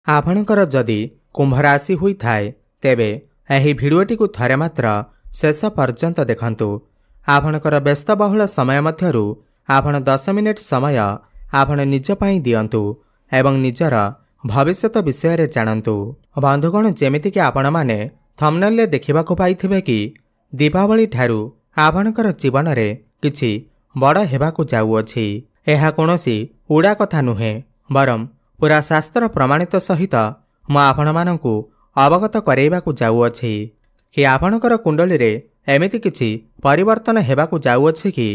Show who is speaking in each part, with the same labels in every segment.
Speaker 1: आपणकर जदि कुंभ राशि हुई थाए तेबे एही भिडियोटी को थरे मात्र शेष पर्यंत देखंतु। आपणकर व्यस्तबहुल समय मध्यरु आपण 10 मिनिट समय आपण निज पई दियंतु एवं निजर भविष्यत विषय रे जानंतु। बंधुगण जेमिति कि आपण माने थंबनेल रे देखिबाकू पाइथिबे कि दीपावली ठारू आपणकर जीवन रे किछि बड़ हेबाकू जाउअछि। एहा कोनोसी उड़ा कथा नुहे बरम पूरा शास्त्र प्रमाणित सहित मु आपण माननकू अवगत करैबाकू जाउअछि कि आपणकर कुंडली रे एमिति किछि परिवर्तन हेबाकू जाउअछि कि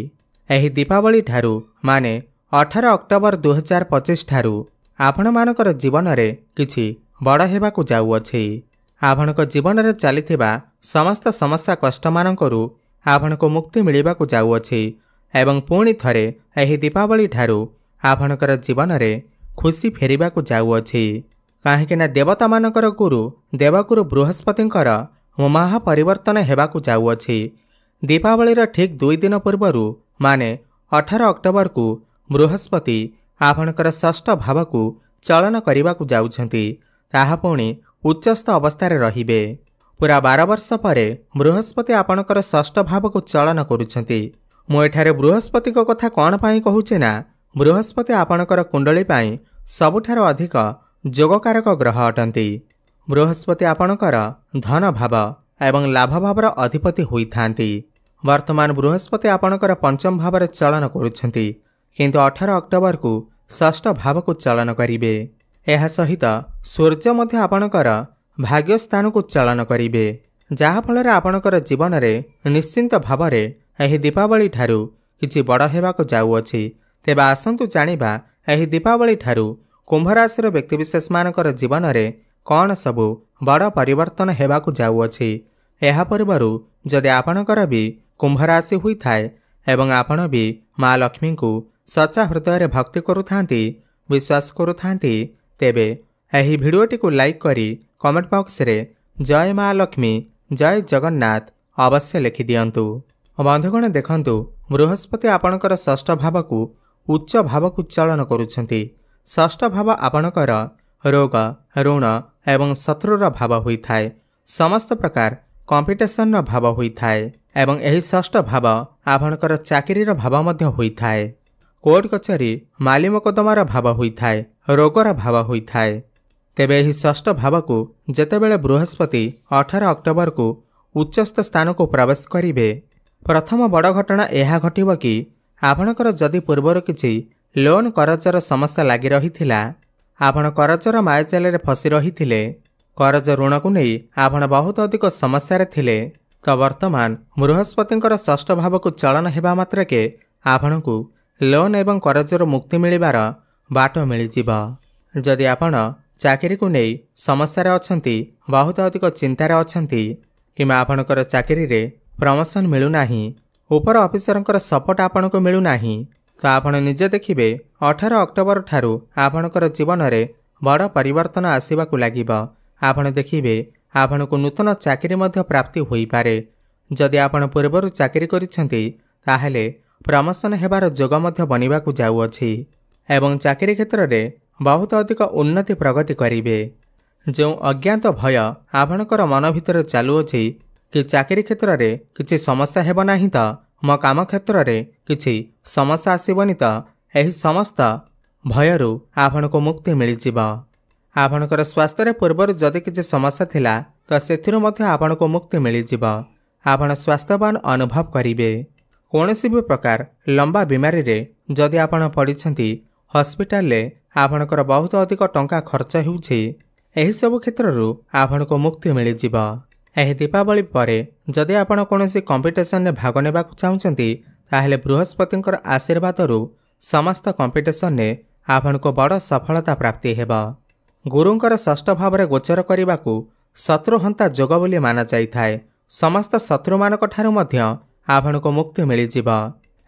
Speaker 1: एही दीपावली ठारू माने 18 अक्टोबर 2025 ठारू आपण मानकर जीवन रे किछि बड़ हेबाकू जाउअछि। आपणक जीवन रे चलिथिबा समस्त समस्या कष्ट मानकरू आपणको मुक्ति मिलिबाकू जाउअछि एवं पुणी थरे एही दीपावली ठारू आपणकर जीवन रे खुशी फेरिबाकू जाउअछि। काहेकि ना देवता मानकर गुरु देवगुरु बृहस्पतिंकर महापरिवर्तन हेबाकू जाउअछि। दीपावली ठीक 2 दिन पूर्वरु माने 18 अक्टोबर को बृहस्पति आपणकर षष्ठ भावकू चलन करिबाकू जाउछंती। ताहा पुणी उच्चस्थ अवस्था रहिबे। पूरा 12 वर्ष परे बृहस्पति आपणकर षष्ठ भावकू चलन करुछंती। मु एठारे बृहस्पति को कथा कोन पाई कहूचे ना बृहस्पति आपणकर कुंडली पाई सबुठार अधिक जोगकारक ग्रह अटंती। बृहस्पति आपणकर धन भाव एवं लाभ भावर अधिपति होई थांती। वर्तमान बृहस्पति आपणकर पंचम भाव चलन करुछंती किंतु 18 अक्टोबर को षष्ठ भाव को चलन करिवे। एहा सहित सूर्य मध्य आपणकर भाग्य स्थान को चलन करिवे जहा फल आपणकर जीवन रे निश्चिंत भाव रे एही दीपावली ठारू किछि बड़ हेबाकू जाउअछि। तेबे आसंतु जानिबा एही दीपावली ठारू कुंभ राशि व्यक्तिविशेष मानकर जीवन रे कौन सबु बड़ परिवर्तन हेबाकू जाउअछि। एहा पूर्वरु जदि आपणकर भी कुंभ राशि हुई थाए एवं आपण भी माँ लक्ष्मी को सच्चा हृदय भक्ति करुथांती विश्वास करुथांती तेबे एही भिडियोटी को लाइक करी कमेंट बॉक्स रे जय माँ लक्ष्मी जय जगन्नाथ अवश्य लिखि दियंतु। बंधुगण देखंतु बृहस्पति आपणकर षष्ठ भाव को उच्च भाव को चलन करुछंती। षष्ठ भाव आपणकर रोग ऋण एवं शत्रुर भाव होई थाए। समस्त प्रकार कंपिटिशन भाव होई थाए एवं एही षष्ठ भाव आपणकर चाकरीर भाव मध्य होई थाए। कोर्ट कचहरी माली मोकदमार भाव होई थाए रोगर भाव होई थाए। तेबे एही षष्ठ भाव को जेतेबेले बृहस्पति 18 अक्टोबर को उच्चस्थ स्थान को प्रवेश करिवे प्रथम बड़ घटना यह घटिब कि आपणकर जदि पूर्वर किछि लोन करजर समस्या लगी रहिथिला आपण करजर मायाजाल फसी रहिथिले करज ऋण को नहीं आपण बहुत अधिक समस्या थिले तो वर्तमान बृहस्पतिंकर षष्ठ भाव को चलन हेबा मात्रके आपणकू लोन एवं करजर मुक्ति मिलिबार बाट मिलिजिब। जदि आपण चाकरी को नहीं समस्या अछंती बहुत अधिक चिंतार अछंती किमा आपणकर चाकरी रे प्रमोशन मिलुनाही ऊपर ऑफिसरंकर सपोर्ट आपणको मिलुनाही तो आपण निजे देखिबे 18 अक्टोबर ठारू आपणकर जीवन रे बड़ परिवर्तन आसीबाकू लागिब। आपण देखिबे आपणको नूतन चाकरी मध्य प्राप्ति होई पारे। जदि आपण पूर्वरु चाकरी करिसेंती ताहेले प्रमोशन हेबार जोग मध्य बनिबाकू जाउअछि एवं चाकरी क्षेत्र रे बहुत अधिक उन्नति प्रगति करिवे। जो अज्ञात भय आपणकर मन भितर चालुअछि कि चाकरी क्षेत्र रे किछि समस्या हेबो नाही त मो काम क्षेत्र रे किछि समस्या आसीबनी त एही समस्त भयरु आपणको मुक्ति मिलिजिब। आपणकर स्वास्थ्य रे पूर्वर जदि किछि समस्या थिला तो सेथिरु मध्य आपणको मुक्ति मिलिजिब। आपण स्वास्थ्यवान अनुभव करिवे। कोनोसी भी प्रकार लंबा बीमारी रे जदि आपण पडिछंती हॉस्पिटल ले आपणकर बहुत अधिक टंका खर्च हेउछि एही सब क्षेत्ररु आपणको मुक्ति मिलिजिब। एही दीपावली परे जदि आपण कोनोसी कंपिटिशन रे भाग नेबाकू चाहुचंती ताहेले बृहस्पतिंकर आशीर्वादरु समस्त कंपिटिशन ने आपणको बड़ सफलता प्राप्ति हेबा। गुरुंकर षष्ठ भाव रे गोचर करिबाकू शत्रुहंता जोग बोली माना जाइथाए। समस्त शत्रु मानक ठारू मध्य आपणको मुक्ति मिलिजिब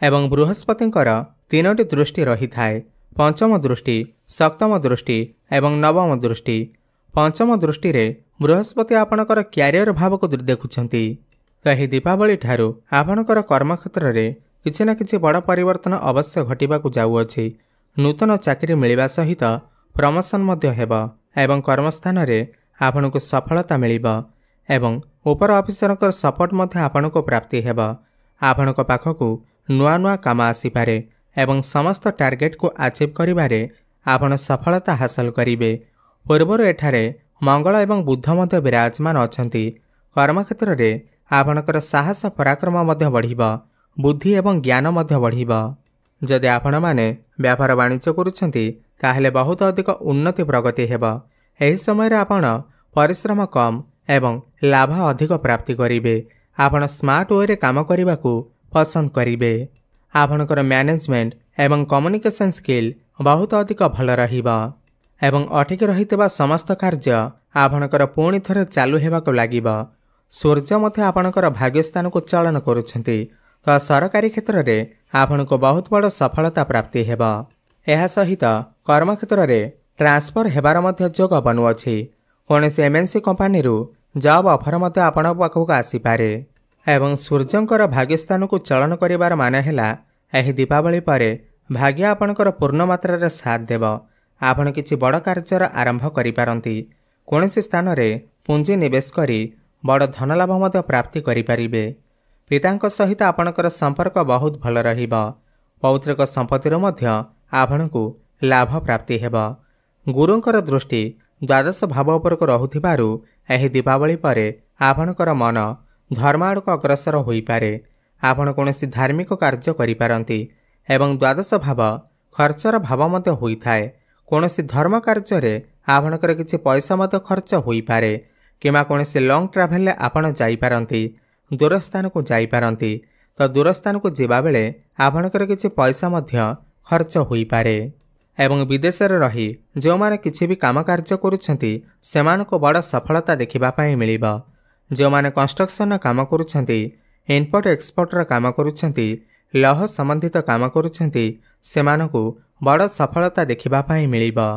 Speaker 1: एवं बृहस्पतिंकर 3टी दृष्टि रही थाए पंचम दृष्टि सप्तम दृष्टि एवं नवम दृष्टि। पंचम दृष्टि रे बृहस्पति आपणकर क्यारियर भाव को देखुछंती। एही दीपावली ठारू आपणकर कर्मक्षेत्र रे किछि ना किछि बड़ परिवर्तन अवश्य घटिबाकू जाउअछि। नूतन चाकरी मिलिबा सहित प्रमोशन मध्य हेब एवं कर्मस्थान रे आपनको सफलता मिलिबा एवं ऊपर ऑफिसर को सपोर्ट मध्य आपनको प्राप्ति हेब। आपनको पाखकु नुआ नुआ काम आसीपारे एवं समस्त टार्गेट को अचीव करिबारे आपण सफलता हासिल करिवे। पूर्वर एठारे मंगल एवं बुध मध्य विराजमान अछंती। कर्मक्षेत्र रे आपणकर साहस पराक्रम मध्य बढ़िबा, बुद्धि एवं ज्ञान मध्य बढ़िबा। जदि आपण माने व्यापार वाणिज्य करूछंती ताहेले बहुत अधिक उन्नति प्रगति हेबा। एही समय रे आपण परिश्रम कम एवं लाभ अधिक प्राप्ति करिवे। आपण स्मार्ट वे रे काम करिबाकू पसंद करिवे। आपणकर मैनेजमेंट एवं कम्युनिकेशन स्किल बहुत अधिक भल रहिबा एवं अटकी रहितबा समस्त कार्य आपणकर पुणी थरे चालू हेबाकू लागिबा। सूर्य मध्य आपणकर भाग्यस्थान को चलन करूछंती तो सरकारी क्षेत्र रे आपनको बहुत बड़ सफलता प्राप्ति हेबा। एहा सहित कर्मक्षेत्र रे ट्रांसफर हेबार मध्य जोग बनुअछि। कोनोसी एमएनसी कंपनी रु जॉब ऑफर मध्य आपण पाखक आसी पारे एवं सूर्यंकर भाग्यस्थान को चलन करिवार माने हेला एही दीपावली परे भाग्य आपणकर पूर्ण मात्रा रे साथ देव। आपण किछि बड़ कार्यर आरंभ करि पारंती। कोनोसी स्थान रे पूंजी निवेश करी बड़ धनलाभ मध्य प्राप्ति करि पारिबे। पितांक सहित आपणकर संपर्क बहुत भल रहिबा। पौत्रिक संपत्तिर मध्य आपणकु लाभ प्राप्ति हेबा। गुरुंकर दृष्टि द्वादश भाव उपर को रहुथिबारु एही दीपावली परे आपणकर मन धर्म आड़क अग्रसर होई पारे। आपण कोनोसी धार्मिक कार्य करि पारंती एवं द्वादश भाव खर्चर भाव मध्य होई थाए। कोनोसी धर्म कार्य रे आपणकर किछि पैसा मध्य खर्च होई पारे किमा कोनोसी लॉन्ग ट्रैवल ले आपण जाई पारंती, दूर स्थान को जाई पारंती तो दूर स्थान को जिबा बेले आपणकर किछि पैसा मध्य खर्च होई पारे। एवं विदेश रे रही जो माने किछि भी काम कार्य करूछंती सेमानको बड़ सफलता देखिबा पई मिलिबा। जो माने कंस्ट्रक्शन काम करूछंती, इम्पोर्ट एक्सपोर्ट रा काम करूछंती, लौह संबंधित काम करूछंती सेमानको बड़ सफलता देखिबा पई मिलिबा।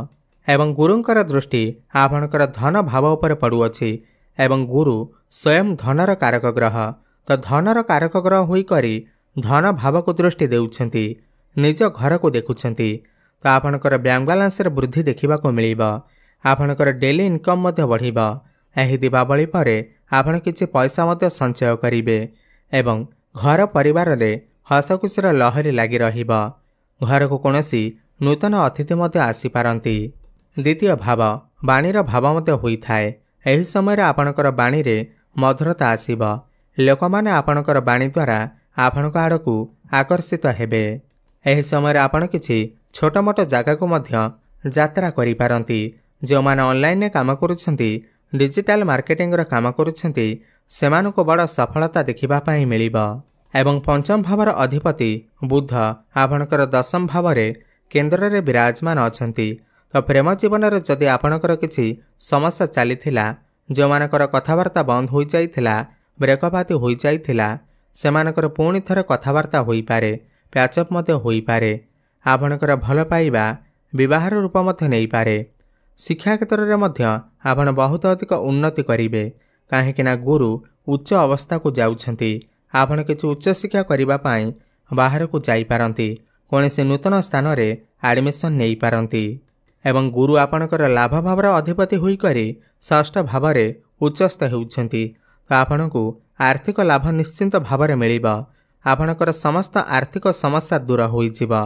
Speaker 1: एवं गुरुंकर दृष्टि आपणकर धन भाव उपर पड़ुअछि एवं गुरु स्वयं धनर कारक ग्रह तो धनर कारक ग्रह होई करी धन भाव को दृष्टि देउछंती, निज घर को देखुछंती तो आपणकर बैंक बैलेंस रे वृद्धि देखिबा को मिलिबा। आपणकर डेली इनकम मध्य बढ़िबा। एही दीपावली परे आपण किछि पैसा मध्य संचय करिवे एवं घर परिवार रे हसखुशीर लहरी लागि रहिबा। घर को कोनोसी नूतन अतिथि मध्य आसी पारंती। द्वितीय भाव वाणीर भाव मध्य होई थाए। एही समय आपणकर वाणी रे मधुरता आसीबा। लोकमाने आपणकर वाणी द्वारा आपणक आड़कू आकर्षित हेबे। एही समय आपण किछि छोट मोट जागा को मध्य यात्रा करि पारंती। जो माने ऑनलाइन ने काम करूछंती, डिजिटल मार्केटिंग रो काम करूछंती सेमानको बड़ सफलता देखिबा पई मिलिबा। एवं पंचम भावर अधिपति बुध आपणकर दशम भाव रे केंद्र रे विराजमान अछंती तो प्रेम जीवन रे जदि आपणकर किछि समस्या चलीथिला, जो मानकर कथावार्ता बंद होई जाइथिला, ब्रेकअप आदि होई जाइथिला सेमानकर पुणी थरे कथावार्ता होई पारे, पैचअप मध्य होई पारे। आपणकर भल पाइबा विवाहर रूप मध्य नहीं पारे। शिक्षा क्षेत्र रे मध्य आपण बहुत अधिक उन्नति करिवे काहेकिना गुरु उच्च अवस्था को जाउछंती। आपण किछि उच्च शिक्षा करिबा पई बाहर को जाई पारंती, कोनोसी नूतन स्थान रे एडमिशन नेई पारंती। एवं गुरु आपणकर लाभ भावर अधिपति होई करी षष्ठ भाव रे उच्चस्थ हेउछंती तो आपणकू आर्थिक लाभ निश्चिंत भाव रे मिलिबा। आपणकर समस्त आर्थिक समस्या दूर होई जिबा।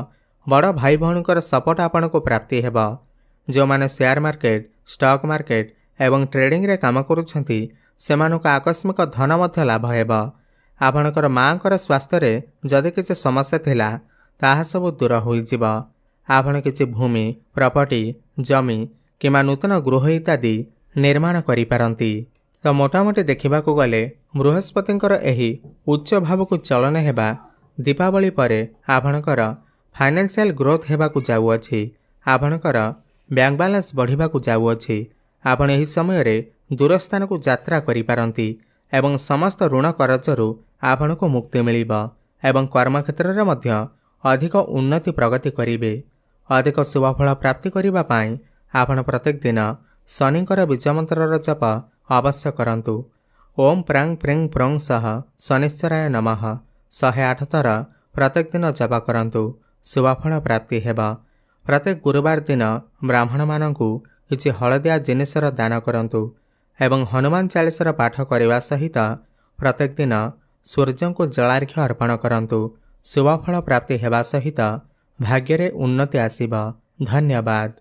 Speaker 1: बड़ भाई भौणकर सपोर्ट आपणको प्राप्ति हेबा। जो माने शेयर मार्केट, स्टॉक मार्केट एवं ट्रेडिंग रे काम करूछंती सेमानक आकस्मिक धन मध्य लाभ हेबा। आपणकर मांकर स्वास्थ्य रे जदि किछि समस्या थिला ताहा सब दूर होई जिबा। आपण किछि भूमि, प्रॉपर्टी, जमी किमा नूतन गृह इत्यादि निर्माण करि पारंती। तो मोटामोटी देखिबा को गले बृहस्पतिंकर एही उच्च भाव को चलन हेबा दीपावली परे आपणकर फाइनेंशियल ग्रोथ हेबा को जाउअछि। आपणकर बैंक बैलेंस बढ़िबा को जाउअछि। आपण एही समय रे दूर स्थान को यात्रा करि पारंती एवं समस्त ऋण कर्जरु आपणको मुक्ति मिलिबा एवं कर्म क्षेत्र रे मध्य अधिक उन्नति प्रगति करिवे। अधिक शुभफल प्राप्ति करिबा पई आपण प्रत्येक दिन शनिंकर बीज मंत्रर जप अवश्य करंतु। ओम प्रांग प्रिंग प्रंग सह शनिश्चराय नमः 108 थर प्रत्येक दिन जप करंतु। शुभफल प्राप्ति हेबा। प्रत्येक गुरुवार दिन ब्राह्मण मानकु किछि हलदिया जिनिसर दान करंतु एवं हनुमान चालीसार पाठ करने सहित प्रत्येक दिन सूर्य को जलार्घ्य अर्पण करंतु। शुभफल प्राप्ति हेबा सहित भाग्य रे उन्नति आसीबा। धन्यवाद।